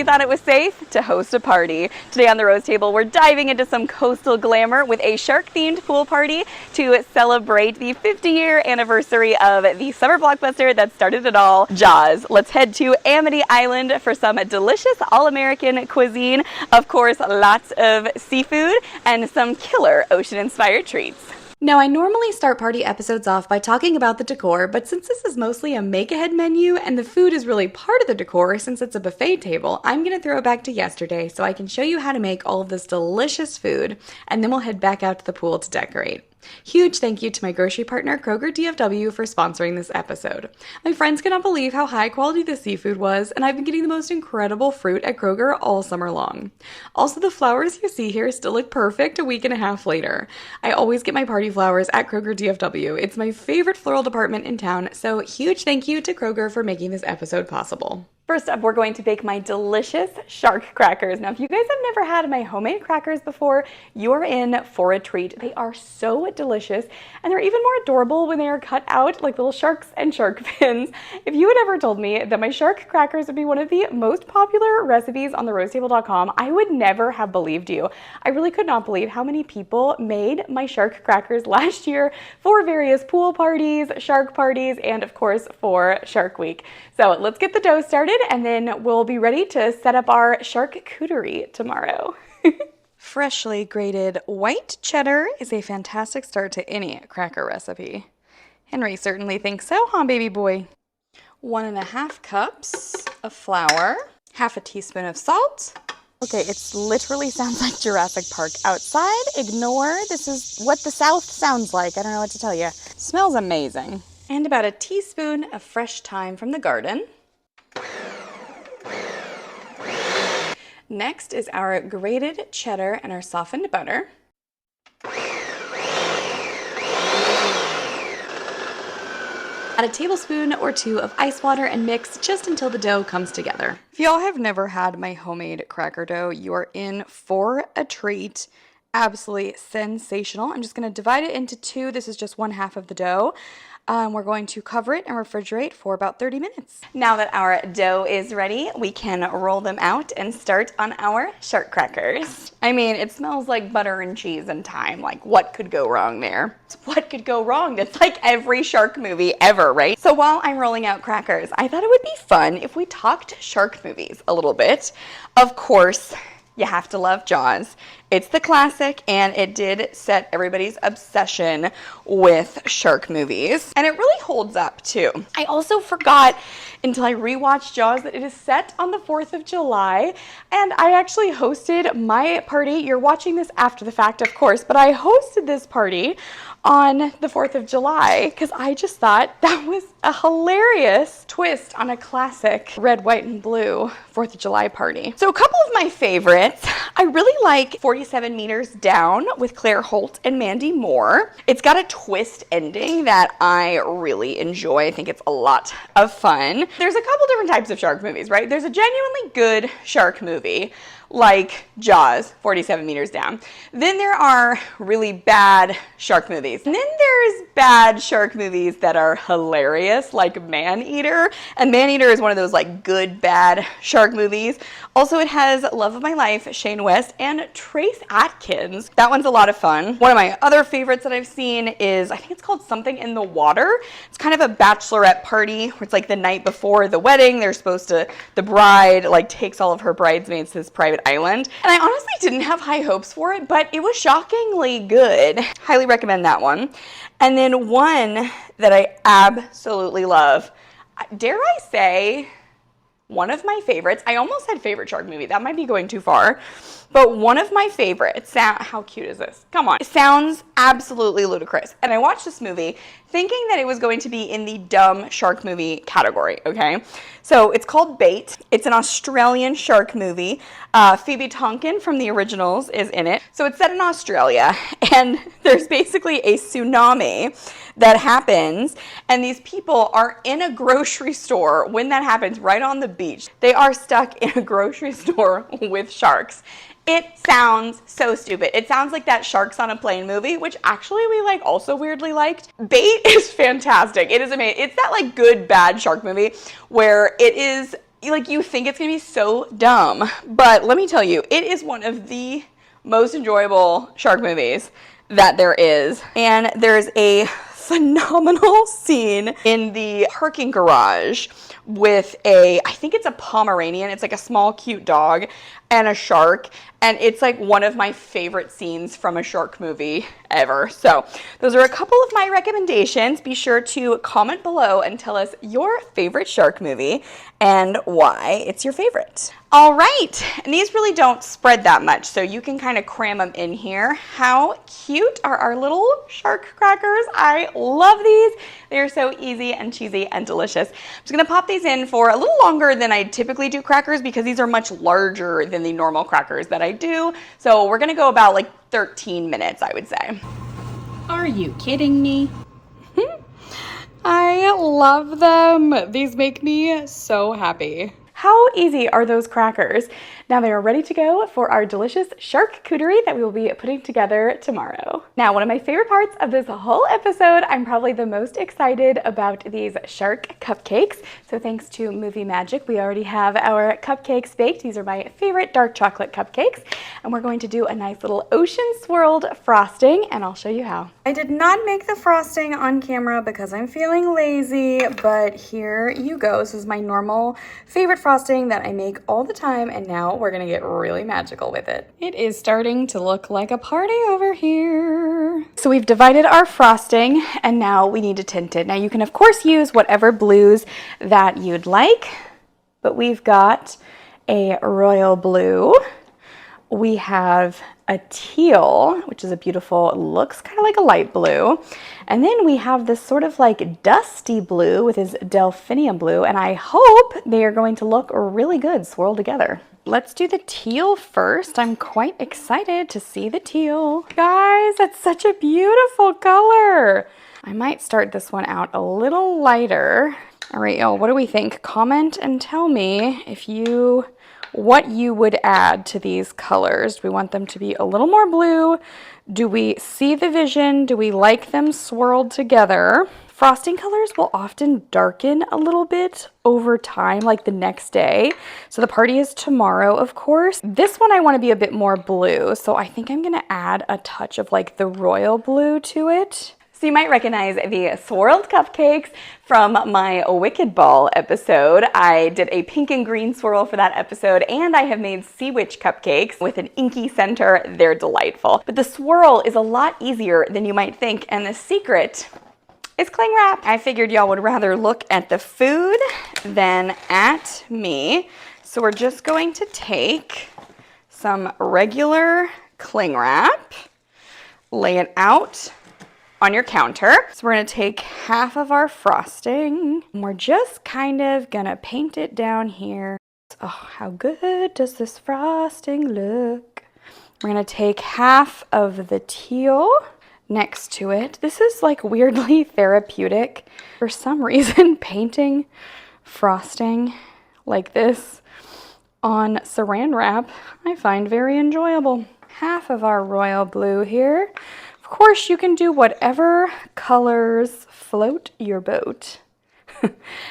you thought it was safe to host a party. Today on the Rose Table, we're diving into some coastal glamour with a shark-themed pool party to celebrate the 50-year anniversary of the summer blockbuster that started it all, Jaws. Let's head to Amity Island for some delicious all-American cuisine. Of course, lots of seafood and some killer ocean-inspired treats. Now, I normally start party episodes off by talking about the decor, but since this is mostly a make-ahead menu and the food is really part of the decor since it's a buffet table, I'm going to throw it back to yesterday so I can show you how to make all of this delicious food, and then we'll head back out to the pool to decorate. Huge thank you to my grocery partner Kroger DFW for sponsoring this episode. My friends cannot believe how high quality the seafood was, and I've been getting the most incredible fruit at Kroger all summer long. Also, the flowers you see here still look perfect a week and a half later. I always get my party flowers at Kroger DFW. It's my favorite floral department in town, so huge thank you to Kroger for making this episode possible. First up, we're going to bake my delicious shark crackers. Now, if you guys have never had my homemade crackers before, you're in for a treat. They are so delicious, and they're even more adorable when they are cut out like little sharks and shark fins. If you had ever told me that my shark crackers would be one of the most popular recipes on therosatable.com, I would never have believed you. I really could not believe how many people made my shark crackers last year for various pool parties, shark parties, and of course for Shark Week. So let's get the dough started, and then we'll be ready to set up our charcuterie tomorrow. Freshly grated white cheddar is a fantastic start to any cracker recipe. Henry certainly thinks so, huh, baby boy? 1.5 cups of flour, half a teaspoon of salt. Okay, it literally sounds like Jurassic Park outside. Ignore, this is what the South sounds like. I don't know what to tell you. Smells amazing. And about a teaspoon of fresh thyme from the garden. Next is our grated cheddar and our softened butter. Add a tablespoon or 2 of ice water and mix just until the dough comes together. If y'all have never had my homemade cracker dough, you are in for a treat. Absolutely sensational. I'm just going to divide it into 2. This is just 1/2 of the dough. We're going to cover it and refrigerate for about 30 minutes. Now that our dough is ready, we can roll them out and start on our shark crackers. I mean, it smells like butter and cheese and thyme. Like, what could go wrong there? What could go wrong? That's like every shark movie ever, right? So while I'm rolling out crackers, I thought it would be fun if we talked shark movies a little bit. Of course, you have to love Jaws. It's the classic, and it did set everybody's obsession with shark movies. And it really holds up, too. I also forgot until I rewatched Jaws that it is set on the 4th of July. And I actually hosted my party. You're watching this after the fact, of course, but I hosted this party on the 4th of July because I just thought that was a hilarious twist on a classic red, white, and blue 4th of July party. So a couple of my favorites. I really like 47 Meters Down with Claire Holt and Mandy Moore. It's got a twist ending that I really enjoy. I think it's a lot of fun. There's a couple different types of shark movies, right? There's a genuinely good shark movie like Jaws, 47 Meters Down. Then there are really bad shark movies. And then there's bad shark movies that are hilarious, like Man-Eater. And Man-Eater is one of those like good, bad shark movies. Also, it has Love of My Life, Shane West, and Trace Atkins. That one's a lot of fun. One of my other favorites that I've seen is, I think it's called Something in the Water. It's kind of a bachelorette party where it's like the night before the wedding. They're supposed to, the bride like takes all of her bridesmaids to this private island. And I honestly didn't have high hopes for it, but it was shockingly good. Highly recommend that one. And then one that I absolutely love, dare I say, one of my favorites. I almost said favorite shark movie. That might be going too far. But one of my favorites, how cute is this? Come on. It sounds absolutely ludicrous. And I watched this movie thinking that it was going to be in the dumb shark movie category, okay? So it's called Bait. It's an Australian shark movie. Phoebe Tonkin from the originals is in it. So it's set in Australia, and there's basically a tsunami that happens, and these people are in a grocery store when that happens, right on the beach. They are stuck in a grocery store with sharks. It sounds so stupid. It sounds like that Sharks on a Plane movie, which actually we like also weirdly liked. Bait is fantastic. It is amazing. It's that like good, bad shark movie where it is like, you think it's gonna be so dumb, but let me tell you, it is one of the most enjoyable shark movies that there is. And there's a phenomenal scene in the parking garage with I think it's a Pomeranian. It's like a small, cute dog and a shark. And it's like one of my favorite scenes from a shark movie ever. So those are a couple of my recommendations. Be sure to comment below and tell us your favorite shark movie and why it's your favorite. All right, and these really don't spread that much, so you can kind of cram them in here. How cute are our little shark crackers? I love these. They're so easy and cheesy and delicious. I'm just gonna pop these in for a little longer than I typically do crackers because these are much larger than the normal crackers that I do. So we're gonna go about like 13 minutes, I would say. Are you kidding me? I love them. These make me so happy. How easy are those crackers? Now they are ready to go for our delicious charcuterie that we will be putting together tomorrow. Now, one of my favorite parts of this whole episode, I'm probably the most excited about these shark cupcakes. So thanks to Movie Magic, we already have our cupcakes baked. These are my favorite dark chocolate cupcakes. And we're going to do a nice little ocean swirled frosting, and I'll show you how. I did not make the frosting on camera because I'm feeling lazy, but here you go. This is my normal favorite frosting that I make all the time, and now we're gonna get really magical with it. It is starting to look like a party over here. So we've divided our frosting, and now we need to tint it. Now you can of course use whatever blues that you'd like, but we've got a royal blue. We have a teal, which is a beautiful, looks kind of like a light blue. And then we have this sort of like dusty blue with this delphinium blue, and I hope they are going to look really good swirled together. Let's do the teal first. I'm quite excited to see the teal. Guys, that's such a beautiful color. I might start this one out a little lighter. All right, y'all, what do we think? Comment and tell me what you would add to these colors. Do we want them to be a little more blue? Do we see the vision? Do we like them swirled together? Frosting colors will often darken a little bit over time, like the next day. So the party is tomorrow, of course. This one I want to be a bit more blue, so I think I'm gonna add a touch of like the royal blue to it. So you might recognize the swirled cupcakes from my Wicked Ball episode. I did a pink and green swirl for that episode, and I have made Sea Witch cupcakes with an inky center. They're delightful. But the swirl is a lot easier than you might think, and the secret is cling wrap. I figured y'all would rather look at the food than at me. So we're just going to take some regular cling wrap, lay it out on your counter. So we're gonna take half of our frosting, and we're just kind of gonna paint it down here. Oh, how good does this frosting look? We're gonna take half of the teal next to it. This is like weirdly therapeutic. For some reason, painting frosting like this on saran wrap, I find very enjoyable. Half of our royal blue here. Of course, you can do whatever colors float your boat.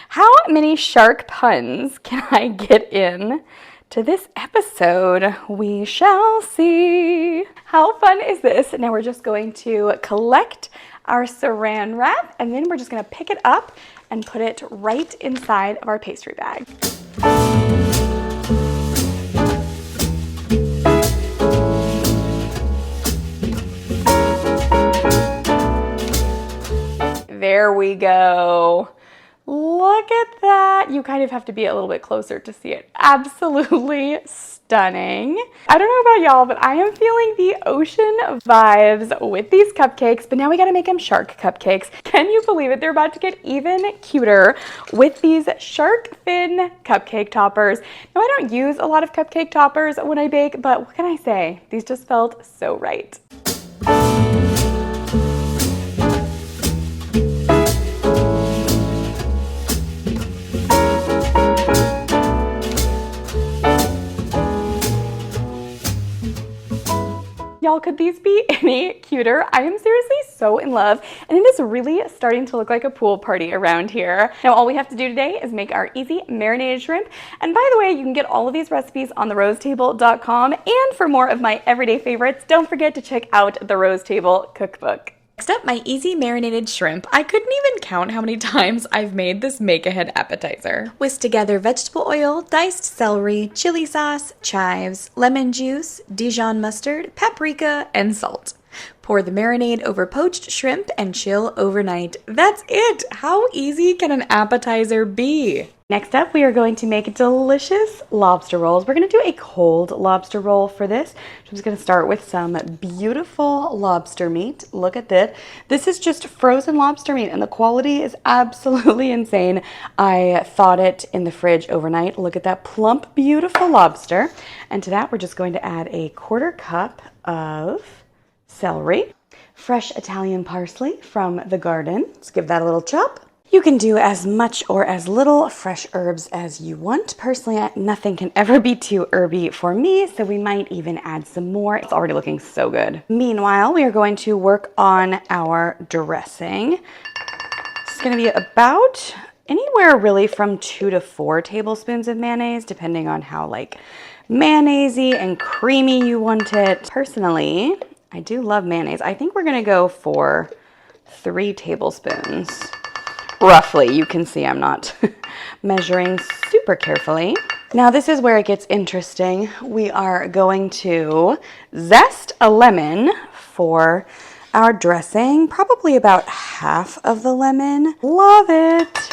How many shark puns can I get in to this episode? We shall see. How fun is this? Now we're just going to collect our saran wrap, and then we're just going to pick it up and put it right inside of our pastry bag. There we go. Look at that. You kind of have to be a little bit closer to see it. Absolutely stunning. I don't know about y'all, but I am feeling the ocean vibes with these cupcakes, but now we gotta make them shark cupcakes. Can you believe it? They're about to get even cuter with these shark fin cupcake toppers. Now, I don't use a lot of cupcake toppers when I bake, but what can I say? These just felt so right. Y'all, could these be any cuter? I am seriously so in love, and it is really starting to look like a pool party around here. Now, all we have to do today is make our easy marinated shrimp. And by the way, you can get all of these recipes on therosetable.com. And for more of my everyday favorites, don't forget to check out the Rose Table cookbook. Next up, my easy marinated shrimp. I couldn't even count how many times I've made this make-ahead appetizer. Whisk together vegetable oil, diced celery, chili sauce, chives, lemon juice, Dijon mustard, paprika, and salt. Pour the marinade over poached shrimp and chill overnight. That's it! How easy can an appetizer be? Next up, we are going to make delicious lobster rolls. We're going to do a cold lobster roll for this. I'm just going to start with some beautiful lobster meat. Look at this. This is just frozen lobster meat, and the quality is absolutely insane. I thawed it in the fridge overnight. Look at that plump, beautiful lobster. And to that, we're just going to add a 1/4 cup of celery, fresh Italian parsley from the garden. Let's give that a little chop. You can do as much or as little fresh herbs as you want. Personally, nothing can ever be too herby for me, so we might even add some more. It's already looking so good. Meanwhile, we are going to work on our dressing. It's going to be about anywhere really from 2 to 4 tablespoons of mayonnaise, depending on how like mayonnaise-y and creamy you want it. Personally, I do love mayonnaise. I think we're going to go for 3 tablespoons. Roughly, you can see I'm not measuring super carefully. Now this is where it gets interesting. We are going to zest a lemon for our dressing, probably about half of the lemon. Love it.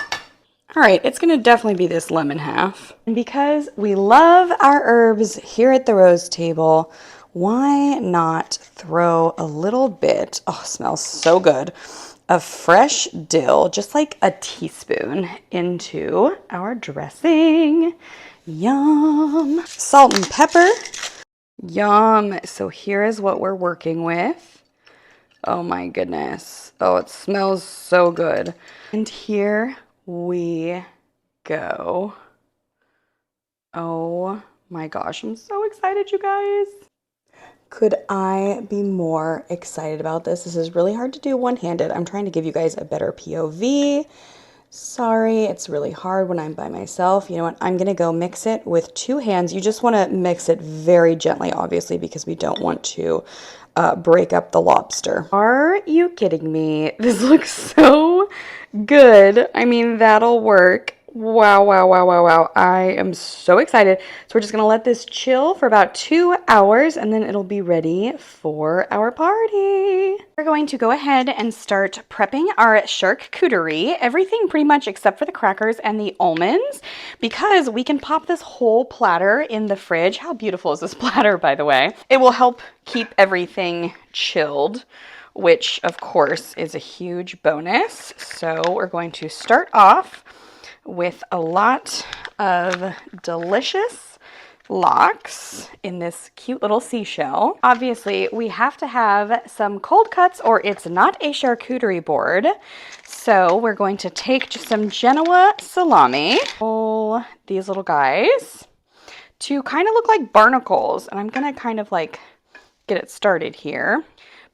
All right, it's gonna definitely be this lemon half. And because we love our herbs here at the Rose Table, why not throw a little bit, oh, it smells so good, of fresh dill, just like a teaspoon, into our dressing. Yum. Salt and pepper. Yum. So here is what we're working with. Oh my goodness. Oh, it smells so good. And here we go. Oh my gosh, I'm so excited, you guys. Could I be more excited about this? This is really hard to do one-handed. I'm trying to give you guys a better POV. Sorry, it's really hard when I'm by myself. You know what? I'm gonna go mix it with 2 hands. You just wanna mix it very gently, obviously, because we don't want to break up the lobster. Are you kidding me? This looks so good. I mean, that'll work. Wow, wow, wow, wow, wow. I am so excited. So we're just gonna let this chill for about 2 hours and then it'll be ready for our party. We're going to go ahead and start prepping our charcuterie, everything pretty much except for the crackers and the almonds, because we can pop this whole platter in the fridge. How beautiful is this platter, by the way? It will help keep everything chilled, which of course is a huge bonus. So we're going to start off with a lot of delicious lox in this cute little seashell. Obviously, we have to have some cold cuts or it's not a charcuterie board. So we're going to take just some Genoa salami, pull these little guys to kind of look like barnacles. And I'm gonna kind of like get it started here.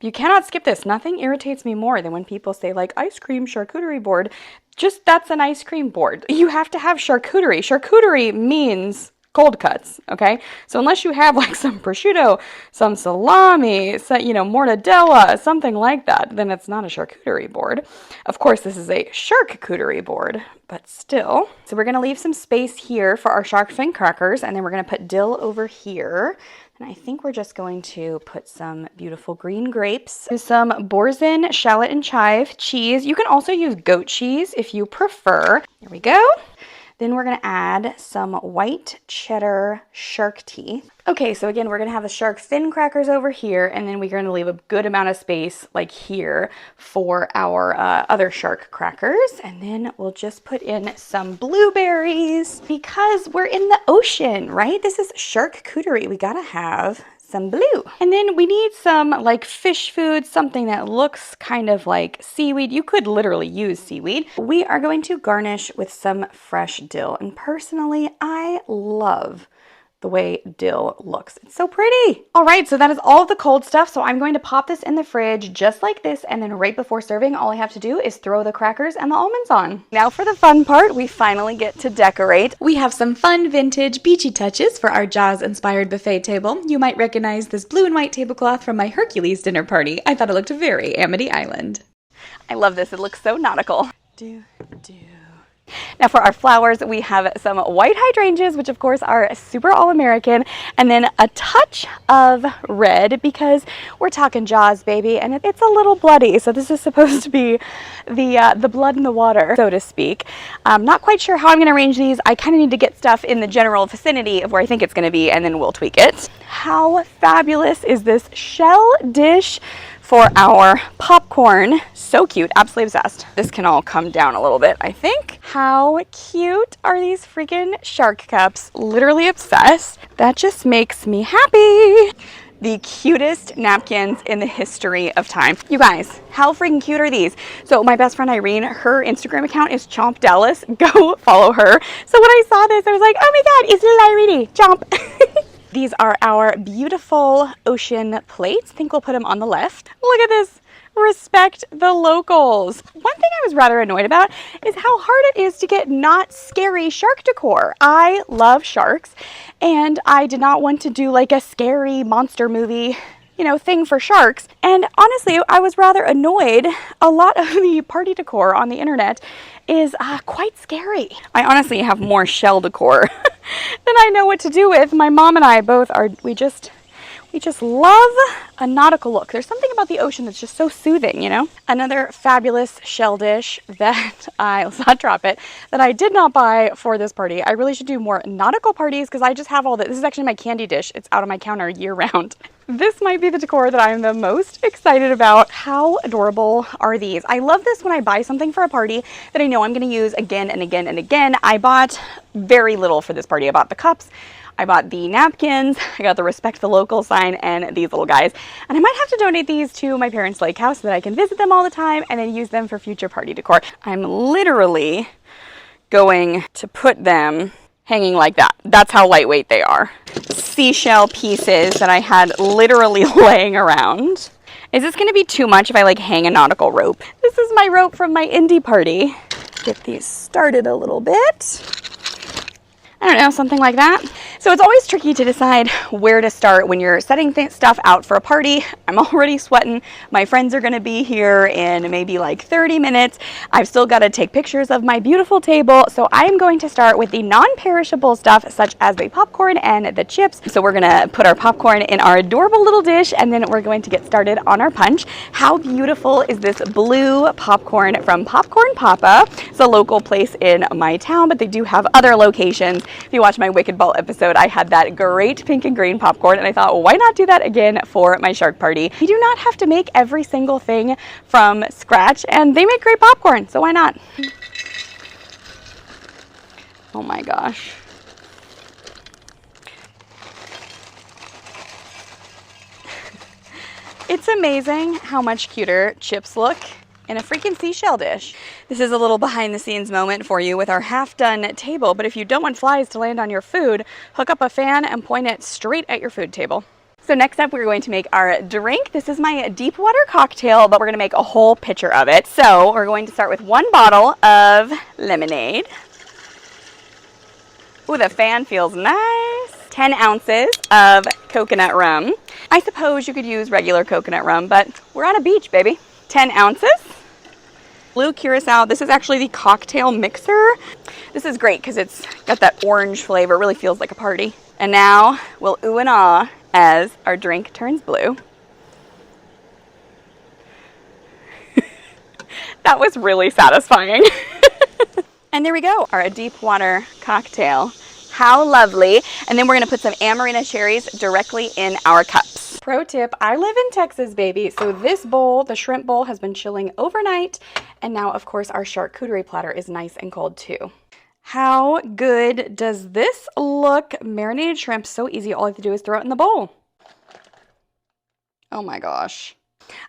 You cannot skip this. Nothing irritates me more than when people say like ice cream charcuterie board. Just that's an ice cream board. You have to have charcuterie. Charcuterie means cold cuts, okay? So unless you have like some prosciutto, some salami, you know, mortadella, something like that, then it's not a charcuterie board. Of course, this is a charcuterie board, but still. So we're gonna leave some space here for our shark fin crackers, and then we're gonna put dill over here. And I think we're just going to put some beautiful green grapes, some Boursin, shallot, and chive cheese. You can also use goat cheese if you prefer. There we go. Then we're gonna add some white cheddar shark teeth. Okay, so again, we're gonna have the shark fin crackers over here, and then we're gonna leave a good amount of space like here for our other shark crackers. And then we'll just put in some blueberries because we're in the ocean, right? This is charcuterie. We gotta have some blue. And then we need some like fish food, something that looks kind of like seaweed. You could literally use seaweed. We are going to garnish with some fresh dill. And personally, I love the way dill looks. It's so pretty. All right, so that is all of the cold stuff. So I'm going to pop this in the fridge just like this, and then right before serving, all I have to do is throw the crackers and the almonds on. Now for the fun part, we finally get to decorate. We have some fun vintage beachy touches for our Jaws-inspired buffet table. You might recognize this blue and white tablecloth from my Hercules dinner party. I thought it looked very Amity Island. I love this. It looks so nautical. Now for our flowers, we have some white hydrangeas, which of course are super all-American, and then a touch of red because we're talking Jaws, baby, and it's a little bloody. So this is supposed to be the blood in the water, so to speak. I'm not quite sure how I'm going to arrange these. I kind of need to get stuff in the general vicinity of where I think it's going to be, and then we'll tweak it. How fabulous is this shell dish for our popcorn? So cute, absolutely obsessed. This can all come down a little bit, I think. How cute are these freaking shark cups? Literally obsessed. That just makes me happy. The cutest napkins in the history of time. You guys, how freaking cute are these? So my best friend Irene, her Instagram account is Chomp Dallas. Go follow her. So when I saw this, I was like, oh my God, it's little Irene, Chomp. These are our beautiful ocean plates. I think we'll put them on the left. Look at this. Respect the locals. One thing I was rather annoyed about is how hard it is to get not scary shark decor. I love sharks, and I did not want to do like a scary monster movie, you know, thing for sharks. And honestly, I was rather annoyed. A lot of the party decor on the internet is quite scary. I honestly have more shell decor than I know what to do with. My mom and I both are, we just love a nautical look. There's something about the ocean that's just so soothing, you know? Another fabulous shell dish that let's not drop it, that I did not buy for this party. I really should do more nautical parties because I just have all that. This is actually my candy dish. It's out on my counter year round. This might be the decor that I am the most excited about. How adorable are these? I love this when I buy something for a party that I know I'm going to use again and again and again. I bought very little for this party. I bought the cups, I bought the napkins, I got the respect the local sign, and these little guys. And I might have to donate these to my parents' lake house so that I can visit them all the time and then use them for future party decor. I'm literally going to put them hanging like that. That's how lightweight they are. Seashell pieces that I had literally laying around. Is this going to be too much if I like hang a nautical rope? This is my rope from my indie party. Get these started a little bit. I don't know, something like that. So it's always tricky to decide where to start when you're setting stuff out for a party. I'm already sweating. My friends are gonna be here in maybe like 30 minutes. I've still gotta take pictures of my beautiful table. So I am going to start with the non-perishable stuff such as the popcorn and the chips. So we're gonna put our popcorn in our adorable little dish, and then we're going to get started on our punch. How beautiful is this blue popcorn from Popcorn Papa? It's a local place in my town, but they do have other locations. If you watch my Wicked Ball episode, I had that great pink and green popcorn, and I thought, why not do that again for my shark party? You do not have to make every single thing from scratch, and they make great popcorn, so why not? Oh my gosh. It's amazing how much cuter chips look in a freaking seashell dish. This is a little behind the scenes moment for you with our half done table, but if you don't want flies to land on your food, hook up a fan and point it straight at your food table. So next up, we're going to make our drink. This is my deep water cocktail, but we're gonna make a whole pitcher of it. So we're going to start with 1 bottle of lemonade. Ooh, the fan feels nice. 10 ounces of coconut rum. I suppose you could use regular coconut rum, but we're on a beach, baby. 10 ounces. Blue curacao. This is actually the cocktail mixer. This is great because it's got that orange flavor. It really feels like a party. And now we'll ooh and ah as our drink turns blue. That was really satisfying. And there we go, our deep water cocktail. How lovely. And then we're gonna put some Amarena cherries directly in our cups. Pro tip, I live in Texas, baby. So this bowl, the shrimp bowl, has been chilling overnight. And now, of course, our charcuterie platter is nice and cold too. How good does this look? Marinated shrimp, so easy. All I have to do is throw it in the bowl. Oh my gosh.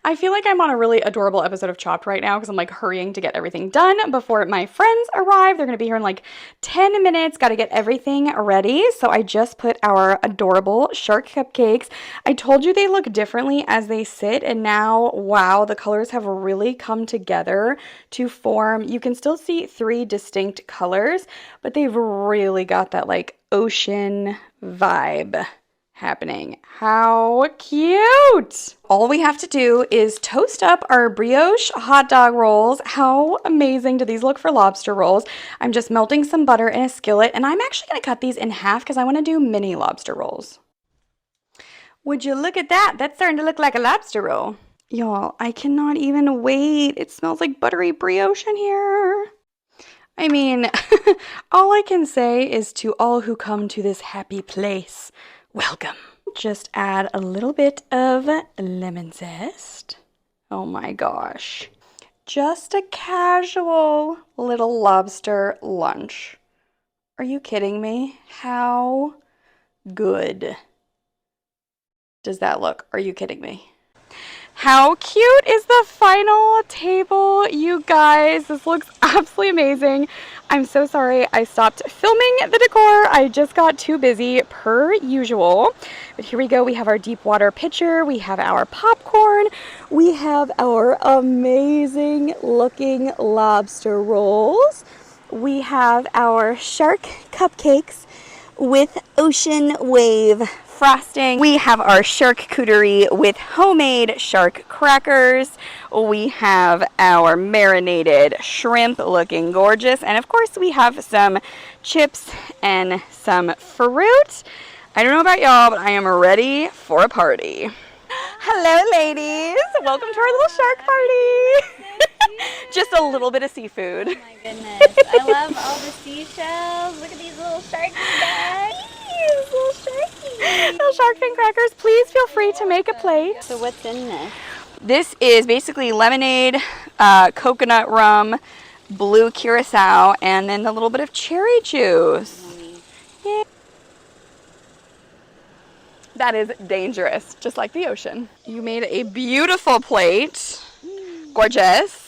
I feel like I'm on a really adorable episode of Chopped right now because I'm like hurrying to get everything done before my friends arrive. They're going to be here in like 10 minutes. Got to get everything ready. So I just put our adorable shark cupcakes. I told you they look differently as they sit, and now, wow, the colors have really come together to form. You can still see 3 distinct colors, but they've really got that like ocean vibe happening. How cute! All we have to do is toast up our brioche hot dog rolls. How amazing do these look for lobster rolls? I'm just melting some butter in a skillet, and I'm actually going to cut these in half because I want to do mini lobster rolls. Would you look at that? That's starting to look like a lobster roll. Y'all, I cannot even wait. It smells like buttery brioche in here. I mean, all I can say is to all who come to this happy place, welcome. Just add a little bit of lemon zest. Oh my gosh. Just a casual little lobster lunch. Are you kidding me? How good does that look? Are you kidding me? How cute is the final table, you guys? This looks absolutely amazing. I'm so sorry I stopped filming the decor. I just got too busy per usual. But here we go. We have our deep water pitcher. We have our popcorn. We have our amazing looking lobster rolls. We have our shark cupcakes with ocean wave frosting. We have our Shark-cuterie with homemade shark crackers. We have our marinated shrimp looking gorgeous. And of course we have some chips and some fruit. I don't know about y'all, but I am ready for a party. Hello ladies, welcome to our little shark party. Just a little bit of seafood. Oh my goodness, I love all the seashells. Look at these little sharky guys. Little sharkies. Little shark fin crackers. Please feel free to make a plate. So what's in this? This is basically lemonade, coconut rum, blue curacao, and then a little bit of cherry juice. Yeah. That is dangerous, just like the ocean. You made a beautiful plate. Gorgeous.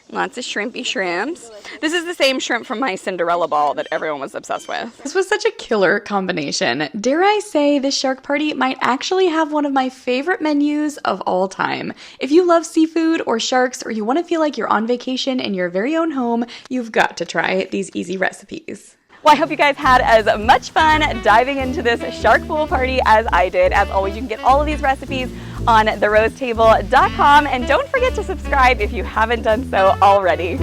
Lots of shrimpy shrimps. This is the same shrimp from my Cinderella ball that everyone was obsessed with. This was such a killer combination. Dare I say this shark party might actually have one of my favorite menus of all time. If you love seafood or sharks, or you want to feel like you're on vacation in your very own home, you've got to try these easy recipes. Well, I hope you guys had as much fun diving into this shark pool party as I did. As always, you can get all of these recipes on therosetable.com, and don't forget to subscribe if you haven't done so already.